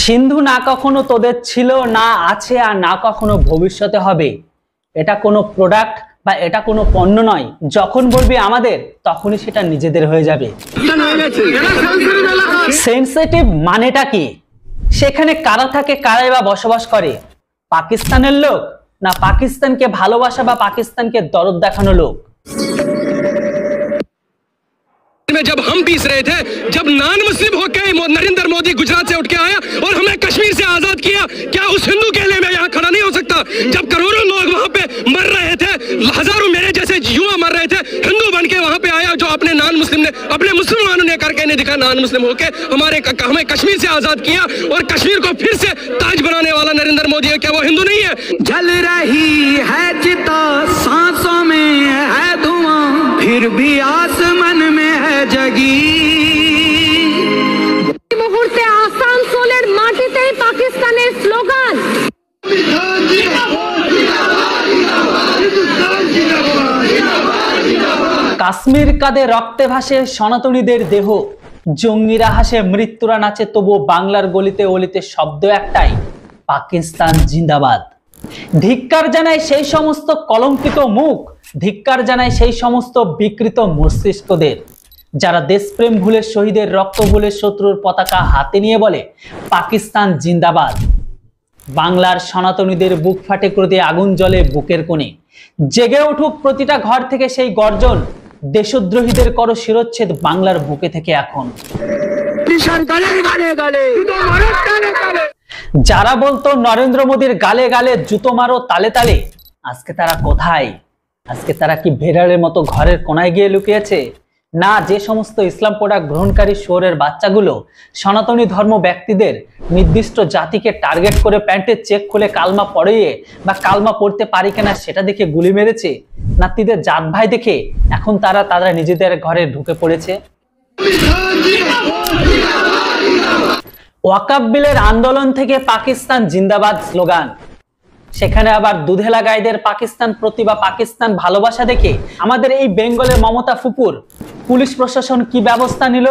সিন্ধু না কখনো তোদের ছিল, না আছে, আর না কখনো ভবিষ্যতে হবে। এটা কোনো প্রোডাক্ট বা এটা কোনো পণ্য নয়। যখন বলবি আমাদের, তখনই সেটা নিজেদের হয়ে যাবে। সেনসিটিভ মানেটা কি? সেখানে কারা থাকে, কারাই বা বসবাস করে? পাকিস্তানের লোক, না পাকিস্তানকে ভালোবাসা বা পাকিস্তানকে দরদ দেখানো লোক? में जब हम पीस रहे थे, जब नॉन मुस्लिम होकर नरेंद्र मोदी गुजरात से उठ के आया और हमें कश्मीर से आजाद किया, क्या उस हिंदू के लिए मैं यहाँ खड़ा नहीं हो सकता? जब करोड़ों लोग वहाँ पे मर रहे थे, हजारों मेरे जैसे युवा मर रहे थे, हिंदू बन के वहाँ पे आया जो अपने नॉन मुस्लिम ने, अपने मुसलमानों ने करके नहीं दिखा, नॉन मुस्लिम होके हमें कश्मीर से आजाद किया और कश्मीर को फिर से ताज बनाने वाला नरेंद्र मोदी है। क्या वो हिंदू नहीं है? जल रही है चिता, सांसों में है धुआं, फिर भी आसमान में है जगी। मुहूर्ते आसानसोलेर माटीतेই পাকিস্তানের স্লোগান। কাশ্মীর কাঁধে রক্তে ভাসে সনাতনীদের দেহ, জঙ্গিরা হাসে, মৃত্যুরা নাচে, তবু বাংলার গলিতে অলিতে শব্দ একটাই, পাকিস্তান জিন্দাবাদ। ধিক্কার জানায় সেই সমস্ত কলঙ্কিত মুখ, ধিক্কার জানায় সেই সমস্ত বিকৃত মস্তিষ্কদের, যারা দেশপ্রেম ভুলে, শহীদের রক্ত ভুলে, শত্রুর পতাকা হাতে নিয়ে বলে পাকিস্তান জিন্দাবাদ। বাংলার সনাতনীদের বুক ফাটে ক্রোধে আগুন জ্বলে বুকের কোণে। জেগে উঠুক প্রতিটা ঘর থেকে সেই গর্জন, দেশদ্রোহীদের করো শিরোচ্ছেদ বাংলার বুকে থেকে এখন। যারা বলতো নরেন্দ্র মোদীর গালে গালে জুতো মারো তালে তালে, আজকে তারা কোথায়? আজকে তারা কি ভেড়ারের মতো ঘরের কোনায় গিয়ে লুকিয়েছে? না, যে সমস্ত ইসলাম প্রোডাক্ট গ্রহণকারী শহরের বাচ্চাগুলো সনাতনী ধর্ম ব্যক্তিদের, নির্দিষ্ট জাতিকে টার্গেট করে প্যান্টের চেক খুলে কালমা পড়িয়ে বা কালমা পড়তে পারি কিনা সেটা দেখে গুলি মেরেছে, নাতিদের জাত ভাই দেখে এখন তারা নিজেদের ঘরে ঢুকে পড়েছে। ওয়াকাফ বিলের আন্দোলন থেকে পাকিস্তান জিন্দাবাদ স্লোগান, সেখানে আবার দুধেলা গাইদের পাকিস্তান প্রতি বা পাকিস্তান ভালোবাসা দেখে আমাদের এই বেঙ্গলের মমতা ফুপুর পুলিশ প্রশাসন কি ব্যবস্থা নিল?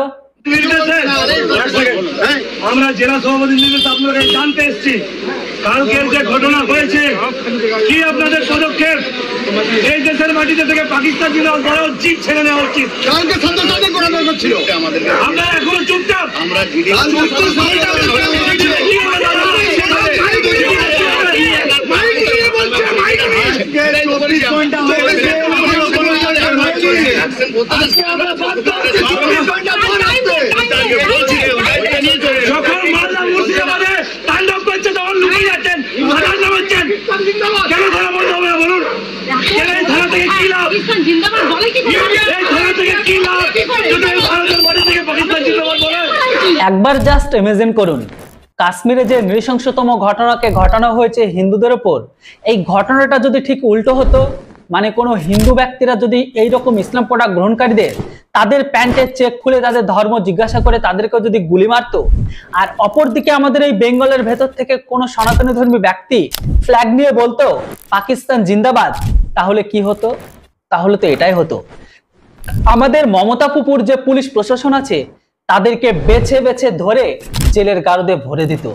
আমরা জেলা সভাপতি নির্দেশ আপনারা জানতে এসেছি, কালকের যে ঘটনা হয়েছে, কি আপনাদের পদক্ষেপ? এই দেশের মাটিতে থেকে পাকিস্তান জিন্দাবাদ করা উচিত, ছেড়ে নেওয়া উচিত। কালকে সন্ত্রাসবাদ করা দরকার ছিল। আমরা এখনো চুপচাপ, আমরা একবার জাস্ট ইমাজিন করুন, কাশ্মীরে যে নৃশংসতম ঘটনাকে ঘটানো হয়েছে হিন্দুদের উপর, এই ঘটনাটা যদি ঠিক উল্টো হতো, মানে কোনো হিন্দু ব্যক্তিরা যদি এইরকম ইসলাম প্রোডাক্ট গ্রহণকারীদের তাদের প্যান্টের চেক খুলে তাদের ধর্ম জিজ্ঞাসা করে তাদেরকেও যদি গুলি মারতো, আর অপরদিকে আমাদের এই বেঙ্গলের ভেতর থেকে কোনো সনাতনী ধর্মী ব্যক্তি ফ্ল্যাগ নিয়ে বলতো পাকিস্তান জিন্দাবাদ, তাহলে কি হতো? তাহলে তো এটাই হতো, আমাদের মমতা পুপুর যে পুলিশ প্রশাসন আছে তাদেরকে বেছে বেছে ধরে জেলের গারদে ভরে দিত।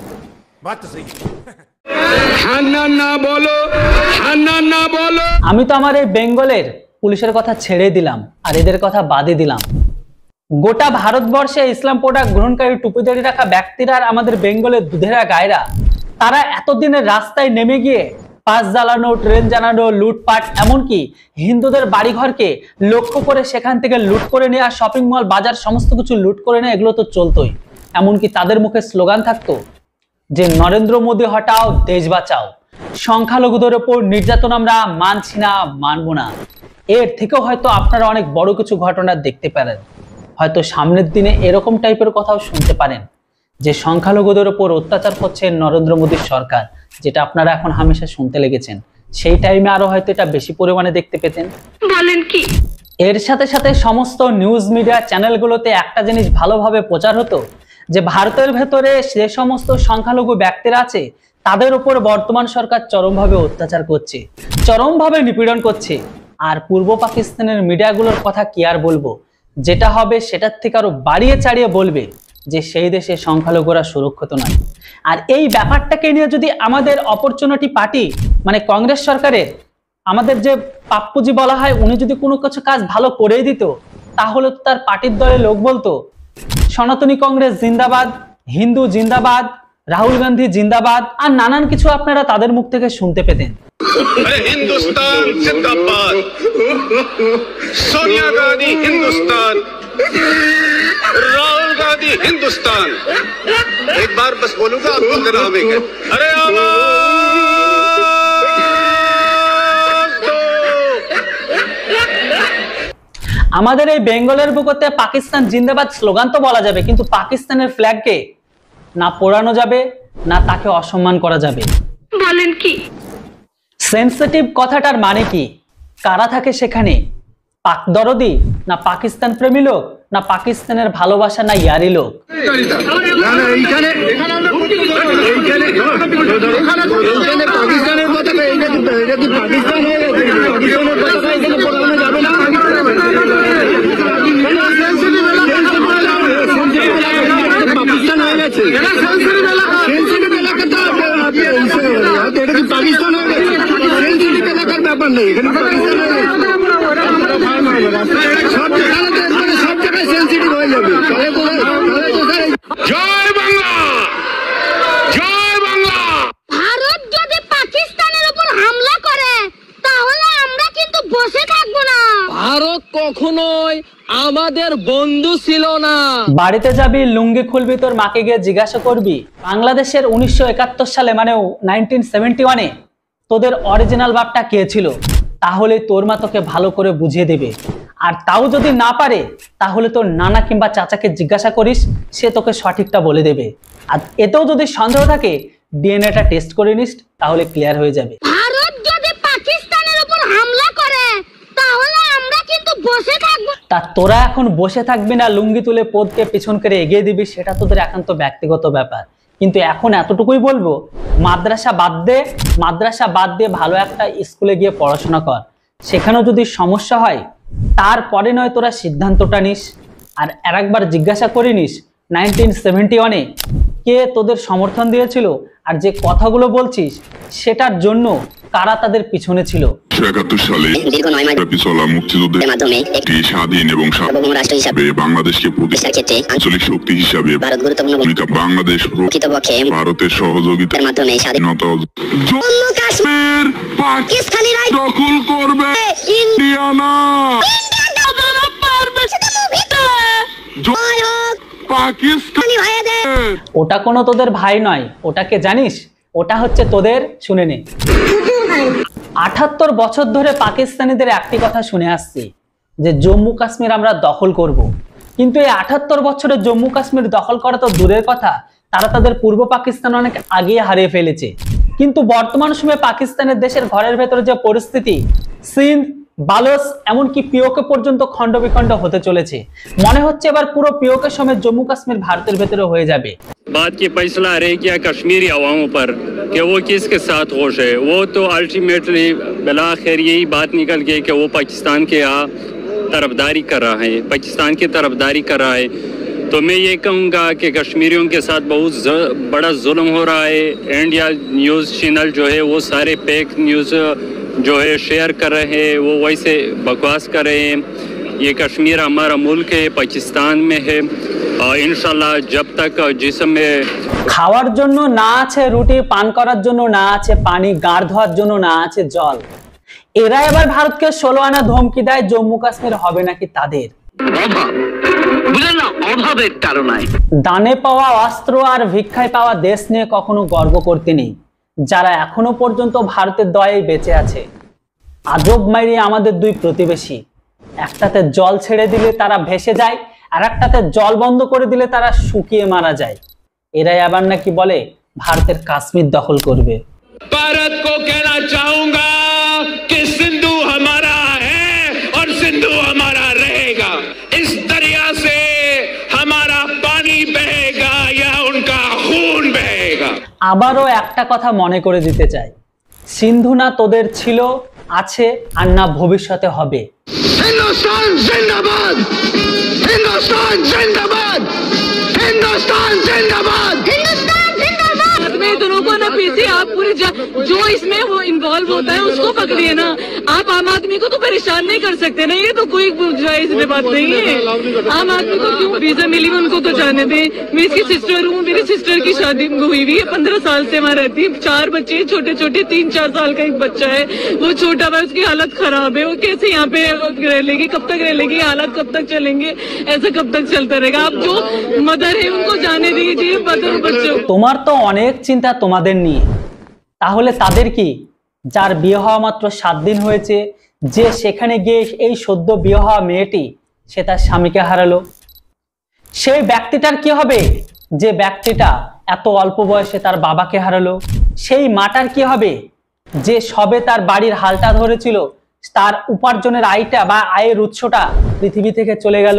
আমি তো আমার এই বেঙ্গলের পুলিশের কথা ছেড়ে দিলাম আর এদের কথা বাদে দিলাম, গোটা ভারতবর্ষে ইসলাম প্রোডাক্ট গ্রহণকারী টুপিদারি রাখা ব্যক্তিরা আর আমাদের বেঙ্গলের দুধেরা গায়রা, তারা এতদিনের রাস্তায় নেমে গিয়ে পাস জ্বালানো, ট্রেন জ্বালানো, লুটপাট, এমনকি হিন্দুদের বাড়িঘরকে লক্ষ্য করে সেখান থেকে লুট করে নেওয়া, শপিং মল, বাজার সমস্ত কিছু লুট করে নেওয়া, এগুলো তো চলতোই। এমনকি তাদের মুখে স্লোগান থাকতো যে নরেন্দ্র মোদী হটাও, দেশ বাঁচাও, সংখ্যালঘুদের ওপর নির্যাতন আমরা মানছি না, মানবো না। এর থেকেও হয়তো আপনারা অনেক বড় কিছু ঘটনা দেখতে পারেন, হয়তো সামনের দিনে এরকম টাইপের কথাও শুনতে পারেন যে সংখ্যালঘুদের ওপর অত্যাচার করছে নরেন্দ্র মোদীর সরকার, যেটা আপনারা এখন হামেশা শুনতে লেগেছেন। সেই টাইমে আরো হয়তো এটা বেশি পরিমাণে দেখতে পেতেন। বলেন কি? এর সাথে সাথে সমস্ত নিউজ মিডিয়া চ্যানেলগুলোতে একটা জিনিস ভালোভাবে প্রচার হতো যে ভারতের ভেতরে যে সমস্ত সংখ্যালঘু ব্যক্তিরা আছে তাদের উপর বর্তমান সরকার চরমভাবে অত্যাচার করছে, চরমভাবে নিপীড়ন করছে। আর পূর্ব পাকিস্তানের মিডিয়াগুলোর কথা কি আর বলবো, যেটা হবে সেটার থেকে আরো বাড়িয়ে চাড়িয়ে বলবে যে সেই দেশে সংখ্যালঘুরা সুরক্ষিত নয়। আর এই ব্যাপারটাকে নিয়ে যদি আমাদের অপরচুনিটি পার্টি মানে কংগ্রেস সরকারের আমাদের যে পাপ্পুজি বলা হয় উনি যদি কোনো কিছু কাজ ভালো করেই দিত, তাহলে তো তার পার্টির দলে লোক বলতো সনাতনী কংগ্রেস জিন্দাবাদ, হিন্দু জিন্দাবাদ, রাহুল গান্ধী জিন্দাবাদ, আর নানান কিছু আপনারা তাদের মুখ থেকে শুনতে পেতেন। हिंदुस्तान जिंदाबाद, सोनिया गांधी हिंदुस्तान, राहुल गांधी हिंदुस्तान। एक बार बस बोलूंगा आप बोलते रहोगे। अरे আমাদের এই বেঙ্গলের বুকেতে পাকিস্তান জিন্দাবাদ স্লোগান তো বলা যাবে, কিন্তু পাকিস্তানের ফ্ল্যাগকে না পোড়ানো যাবে না তাকে অসম্মান করা যাবে। বলেন কি? সেন্সিটিভ কথাটার মানে কি? কারা থাকে সেখানে? পাক দরদি না পাকিস্তান প্রেমী লোক না পাকিস্তানের ভালোবাসা না ইয়ারি লোক? ব্যাপার নেই এখানে সব জায়গায় সেন্সিটিভ হয়ে যাবে। जय बांग्ला, जय बांग्ला। ভারত যদি পাকিস্তানের উপর হামলা করে তাহলে আমরা কিন্তু বসে থাকবো না। ভারত কখনোই আমাদের বন্ধু ছিল না। বাড়িতে যাবি, লুঙ্গি খুলবি, তোর মাকে গিয়ে জিজ্ঞাসা করবি বাংলাদেশের 1971 সালে মানে 1971-এ তোদের অরিজিনাল বাপটা কে ছিল, তাহলে তোর মা তোকে ভালো করে বুঝিয়ে দেবে। আর তাও যদি না পারে তাহলে তোর নানা কিংবা চাচাকে জিজ্ঞাসা করিস, সে তোকে সঠিকটা বলে দেবে। আর এতেও যদি সন্দেহ থাকে ডিএনএটা টেস্ট করে নিস, তাহলে ক্লিয়ার হয়ে যাবে। ভারত যদি পাকিস্তানের উপর হামলা করে তাহলে আমরা কিন্তু বসে থাকবো। তা তোরা এখন বসে থাকবি না লুঙ্গি তুলে পদকে পিছন করে এগিয়ে দিবি, সেটা তোদের একান্ত ব্যক্তিগত ব্যাপার। কিন্তু এখন এতটুকুই বলবো, মাদ্রাসা বাদ দিয়ে ভালো একটা স্কুলে গিয়ে পড়াশোনা কর। সেখানেও যদি সমস্যা হয় তারপরে নয় তোরা সিদ্ধান্তটা নিস। আর আরেকবার জিজ্ঞাসা করে নিস 1971-এ কে তোদের সমর্থন দিয়েছিল, আর যে কথাগুলো বলছিস সেটার জন্য কারা তাদের পিছনে ছিল। 1971 সালে ব্যাপী চলা মুক্তিযুদ্ধের মাধ্যমে একটি স্বাধীন এবং সার্বভৌম রাষ্ট্র হিসাবে বাংলাদেশকে প্রতিষ্ঠার ক্ষেত্রে আঞ্চলিক শক্তি হিসাবে ভারত গুরুত্বপূর্ণ ভূমিকা বাংলাদেশ প্রকৃতপক্ষে ভারতের সহযোগিতার মাধ্যমে স্বাধীনতা জম্মু কাশ্মীর পাকিস্তানিরা দখল করবে ইন্ডিয়া না পাকিস্তানি ভাইদের। ওটা কোনো তোদের ভাই নয়, ওটাকে জানিস? ওটা হচ্ছে তোদের, শুনে নে। 78 বছর ধরে পাকিস্তানিদের একটি কথা শুনে আসছি যে জম্মু কাশ্মীর আমরা দখল করব। কিন্তু এই 78 বছরে জম্মু কাশ্মীর দখল করা তো দূরের কথা, তারা তাদের পূর্ব পাকিস্তান অনেক আগে হারিয়ে ফেলেছে। কিন্তু বর্তমান সময়ে পাকিস্তানের দেশের ঘরের ভেতরে যে পরিস্থিতি, সিন্ধ, বালোচ এমনকি পিওকে পর্যন্ত খণ্ড বিখণ্ড হতে চলেছে। মনে হচ্ছে এবার পুরো পিওকে সমেত জম্মু কাশ্মীর ভারতের ভেতরে হয়ে যাবে। बात की फैसला रहे क्या कश्मीरी अवामों पर कि वो किसके साथ खुश है, वो तो अल्टीमेटली बिलाखिर यही बात निकल गई कि वो पाकिस्तान के यहाँ तरफदारी कर रहा है, पाकिस्तान की तरफदारी कर रहा है। तो मैं ये कहूँगा कि कश्मीरियों के साथ बहुत बड़ा जुल्म हो रहा है। इंडिया न्यूज़ चैनल जो है वो सारे फेक न्यूज़ जो है शेयर कर रहे हैं, वो वैसे बकवास कर रहे हैं। ये कश्मीर हमारा मुल्क है, पाकिस्तान में है। इंशाल्लाह जब तक जिसमें খাওয়ার জন্য না আছে রুটি, পান করার জন্য না আছে পানি, গাড় ধোয়ার জন্য না আছে জল, এরা এবার ভারতকে 16 আনা ধমকি দেয় জম্মু কাশ্মীর হবে নাকি তাদের। অভাবের তাড়নায় দানে পাওয়া অস্ত্র আর ভিক্ষায় পাওয়া দেশ নিয়ে কখনো গর্ব করতে নেই, যারা এখনো পর্যন্ত ভারতের দয়ায় বেঁচে আছে। আজব মাইরি আমাদের দুই প্রতিবেশী, একটাতে জল ছেড়ে দিলে তারা ভেসে যায়, আর একটাতে জল বন্ধ করে দিলে তারা শুকিয়ে মারা যায়। এরাই আবার নাকি বলে ভারতের কাশ্মীর দখল করবে। भारत को कहना चाहूंगा कि सिंधु हमारा है और सिंधु हमारा रहेगा। इस दरिया से हमारा पानी बहेगा या उनका खून बहेगा। আবারও একটা কথা মনে করে দিতে চাই, সিন্ধু না তোদের ছিল, আছে, আর না ভবিষ্যতে হবে। হিন্দুস্তান জিন্দাবাদ, হিন্দুস্তান জিন্দাবাদ, হিন্দুস্তান इसमें वो इन्वॉल्व होता है उसको पकड़िए ना, आप आम आदमी को तो परेशान नहीं कर सकते ना, ये तो कोई जायज बात नहीं है। आम आदमी को क्यों वीजा मिली उनको तो जाने दे। मैं इसकी सिस्टर हूँ, मेरी सिस्टर की शादी हुई हुई है, 15 साल से वहाँ रहती है, 4 बच्चे छोटे छोटे, 3-4 साल का एक बच्चा है, वो छोटा भाई उसकी हालत खराब है, वो कैसे यहाँ पे रह लेगी, कब तक रह लेगी, हालात कब तक चलेंगे, ऐसा कब तक चलता रहेगा। आप जो मदर है उनको जाने दीजिए, मदर बच्चों। তোমার তো অনেক চিন্তা তোমাদের নিয়ে, তাহলে তাদের কি? যার বিয়ে হওয়া মাত্র 7 দিন হয়েছে, যে সেখানে গিয়ে এই সদ্য বিয়ে হওয়া মেয়েটি সে তার স্বামীকে হারালো, সেই ব্যক্তিটার কি হবে? যে ব্যক্তিটা এত অল্প বয়সে তার বাবাকে হারালো, সেই মাটার কি হবে? যে সবে তার বাড়ির হালটা ধরেছিল, তার উপার্জনের আয়টা বা আয়ের উৎসটা পৃথিবী থেকে চলে গেল।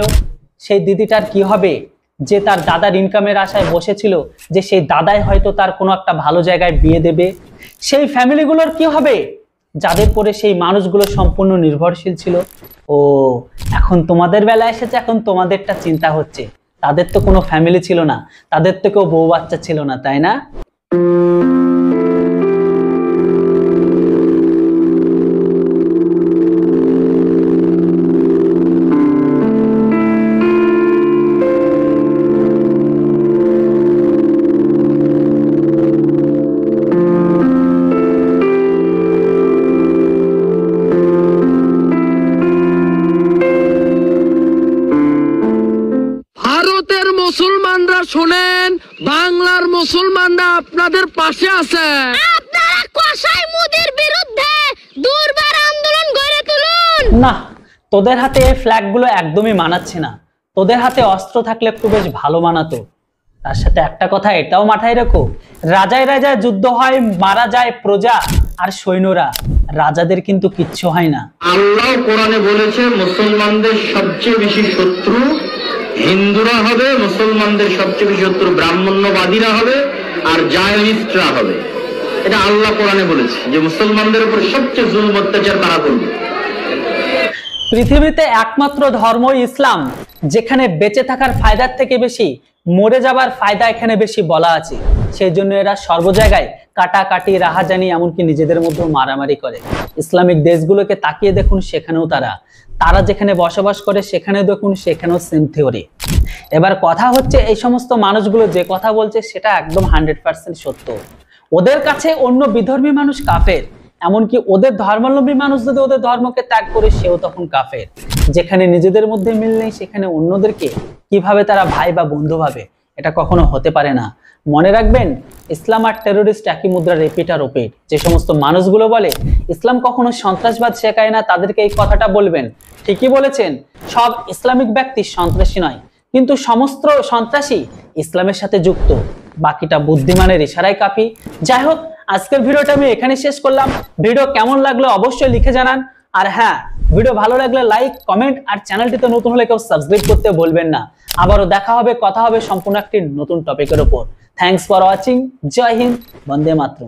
সেই দিদিটার কি হবে? যে তার দাদার ইনকামের আশায় বসেছিল যে সেই দাদাই হয়তো তার কোনো একটা ভালো জায়গায় বিয়ে দেবে। সেই ফ্যামিলিগুলোর কি হবে যাদের পরে সেই মানুষগুলো সম্পূর্ণ নির্ভরশীল ছিল? ও এখন তোমাদের বেলা এসেছে, এখন তোমাদেরটা চিন্তা হচ্ছে। তাদের তো কোনো ফ্যামিলি ছিল না, তাদের তো কেউ বউ বাচ্চা ছিল না, তাই না? মুসলমানরা শোনেন, বাংলার মুসলমানরা আপনাদের পাশে আছে। আপনারা কসাই মুদির বিরুদ্ধে দুর্বার আন্দোলন গড়ে তুলুন। না, তোদের হাতে এই ফ্ল্যাগগুলো একদমই মানাচ্ছে না। তোদের হাতে অস্ত্র থাকলে একটু বেশ ভালো মানাতো। তার সাথে একটা কথা এটাও মাথায় রেখো, রাজায় রাজায় যুদ্ধ হয়, মারা যায় প্রজা আর সৈন্যরা, রাজাদের কিন্তু কিচ্ছু হয় না। আল্লাহ কোরআনে বলেছে মুসলমানদের সবচেয়ে বেশি শত্রু হিন্দুরা হবে, মুসলমানদের সবচেয়ে বেশি শত্রু ব্রাহ্মণ্যবাদীরা হবে আর জায়লিস্টরা হবে। এটা আল্লাহ কোরআনে বলেছে যে মুসলমানদের উপর সবচেয়ে জুলুম অত্যাচার তারা করবে। পৃথিবীতে একমাত্র ধর্ম ইসলাম যেখানে বেঁচে থাকার ফায়দার থেকে বেশি মরে যাবার ফায়দা এখানে বেশি বলা আছে। সেই জন্য এরা সর্ব জায়গায় কাটাকাটি, রাহাজানি, এমনকি নিজেদের মধ্যে মারামারি করে। ইসলামিক দেশগুলোকে তাকিয়ে দেখুন, সেখানেও তারা যেখানে বসবাস করে সেখানে দেখুন, সেখানেও সেম থিওরি। এবার কথা হচ্ছে, এই সমস্ত মানুষগুলো যে কথা বলছে সেটা একদম 100% সত্য। ওদের কাছে অন্য বিধর্মী মানুষ কাফের, এমনকি ওদের ধর্মাবলম্বী মানুষ যদি ওদের ধর্মকে ত্যাগ করে সেও তখন কাফের। যেখানে নিজেদের মধ্যে মিল নেই সেখানে অন্যদেরকে কিভাবে তারা ভাই বা বন্ধু ভাবে? এটা কখনো হতে পারে না। মনে রাখবেন, ইসলাম আর টেরোরিস্ট একই মুদ্রা, রিপিট আর রিপিট। যে সমস্ত মানুষগুলো বলে ইসলাম কখনো সন্ত্রাসবাদ শেখায় না, তাদেরকে এই কথাটা বলবেন, ঠিকই বলেছেন, সব ইসলামিক ব্যক্তি সন্ত্রাসী নয়, কিন্তু সমস্ত সন্ত্রাসী ইসলামের সাথে যুক্ত, বাকিটা বুদ্ধিমানের ইশারায় কাফি। যাই হোক, আজকের ভিডিওটা আমি এখানে শেষ করলাম। ভিডিও কেমন লাগলো অবশ্যই লিখে জানান। আর হ্যাঁ, ভিডিও ভালো লাগলে লাইক, কমেন্ট আর চ্যানেলটিতে নতুন হলে কেউ সাবস্ক্রাইব করতে বলবেন না। আবারও দেখা হবে, কথা হবে সম্পূর্ণ একটি নতুন টপিকের উপর। Thanks for watching. জয় হিন্দ, বন্দে মাতরম।